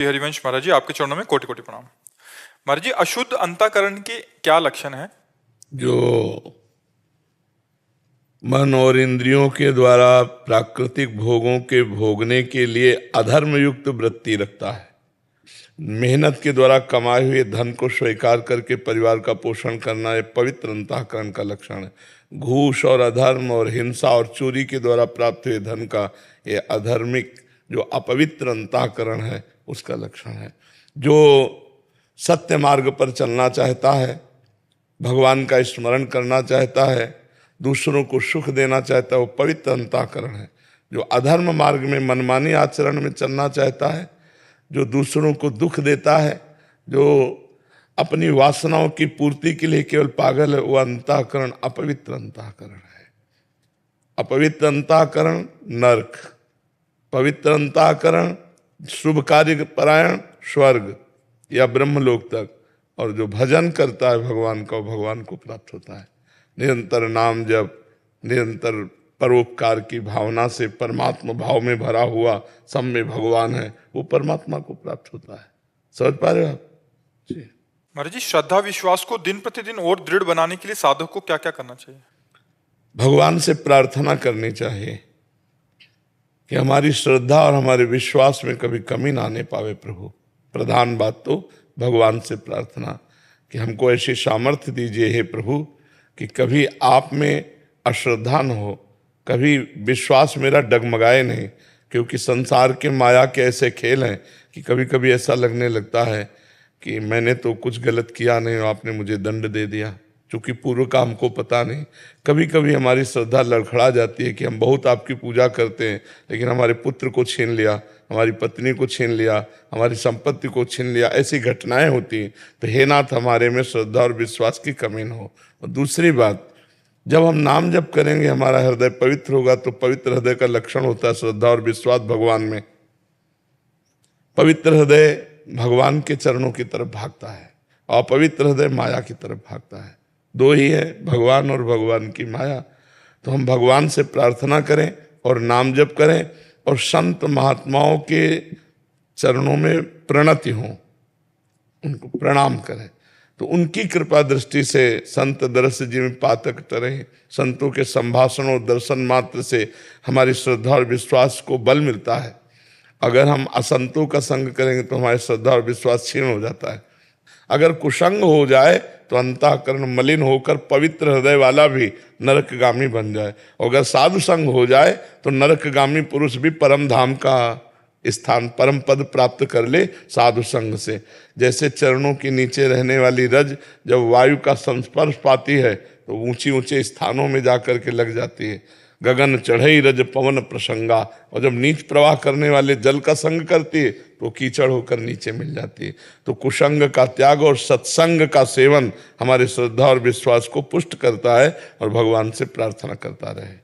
हरिवंश महाराज जी, आपके चरणों में कोटि कोटि प्रणाम। महाराज जी, अशुद्ध अंतःकरण के क्या लक्षण है? जो मन और इंद्रियों के द्वारा प्राकृतिक भोगों के भोगने के लिए अधर्म युक्त वृत्ति रखता है, मेहनत के द्वारा कमाए हुए धन को स्वीकार करके परिवार का पोषण करना ये पवित्र अंतःकरण का लक्षण है। घूस और अधर्म और हिंसा और चोरी के द्वारा प्राप्त हुए धन का ये अधर्मिक जो अपवित्र अंतःकरण है उसका लक्षण है। जो सत्य मार्ग पर चलना चाहता है, भगवान का स्मरण करना चाहता है, दूसरों को सुख देना चाहता है, वो पवित्र अंतःकरण है। जो अधर्म मार्ग में मनमानी आचरण में चलना चाहता है, जो दूसरों को दुख देता है, जो अपनी वासनाओं की पूर्ति के लिए केवल पागल है, वो अंतःकरण अपवित्र अंतःकरण है। अपवित्र अंतःकरण नरक, पवित्र अंतःकरण शुभ कार्य परायण स्वर्ग या ब्रह्मलोक तक, और जो भजन करता है भगवान का, वो भगवान को प्राप्त होता है। निरंतर नाम जप, निरंतर परोपकार की भावना से परमात्मा भाव में भरा हुआ सब में भगवान है, वो परमात्मा को प्राप्त होता है। समझ पा रहे हो आप जी? महाराज जी, श्रद्धा विश्वास को दिन प्रतिदिन और दृढ़ बनाने के लिए साधक को क्या क्या करना चाहिए? भगवान से प्रार्थना करनी चाहिए कि हमारी श्रद्धा और हमारे विश्वास में कभी कमी ना आने पावे प्रभु। प्रधान बात तो भगवान से प्रार्थना कि हमको ऐसी सामर्थ्य दीजिए हे प्रभु कि कभी आप में अश्रद्धा न हो, कभी विश्वास मेरा डगमगाए नहीं, क्योंकि संसार के माया के ऐसे खेल हैं कि कभी कभी ऐसा लगने लगता है कि मैंने तो कुछ गलत किया नहीं और आपने मुझे दंड दे दिया, चूंकि पूर्व का हमको पता नहीं। कभी कभी हमारी श्रद्धा लड़खड़ा जाती है कि हम बहुत आपकी पूजा करते हैं, लेकिन हमारे पुत्र को छीन लिया, हमारी पत्नी को छीन लिया, हमारी संपत्ति को छीन लिया, ऐसी घटनाएं होती हैं। तो हे नाथ, हमारे में श्रद्धा और विश्वास की कमी न हो। और दूसरी बात, जब हम नाम जप करेंगे हमारा हृदय पवित्र होगा, तो पवित्र हृदय का लक्षण होता है श्रद्धा और विश्वास भगवान में। पवित्र हृदय भगवान के चरणों की तरफ भागता है, और अपवित्र हृदय माया की तरफ भागता है। दो ही है, भगवान और भगवान की माया। तो हम भगवान से प्रार्थना करें और नाम जप करें और संत महात्माओं के चरणों में प्रणति हो, उनको प्रणाम करें, तो उनकी कृपा दृष्टि से संत दरस जी में पातक टरे, संतों के संभाषण और दर्शन मात्र से हमारी श्रद्धा और विश्वास को बल मिलता है। अगर हम असंतों का संग करेंगे तो हमारी श्रद्धा और विश्वास क्षीण हो जाता है। अगर कुसंग हो जाए तो अंतःकरण मलिन होकर पवित्र हृदय वाला भी नरकगामी बन जाए, और अगर साधु संग हो जाए तो नरकगामी पुरुष भी परम धाम का स्थान, परम पद प्राप्त कर ले साधु संग से। जैसे चरणों के नीचे रहने वाली रज जब वायु का संस्पर्श पाती है तो ऊंचे ऊंचे स्थानों में जाकर के लग जाती है। गगन चढ़ई रज पवन प्रसंगा, और जब नीच प्रवाह करने वाले जल का संग करती है तो कीचड़ होकर नीचे मिल जाती है। तो कुसंग का त्याग और सत्संग का सेवन हमारे श्रद्धा और विश्वास को पुष्ट करता है और भगवान से प्रार्थना करता रहे।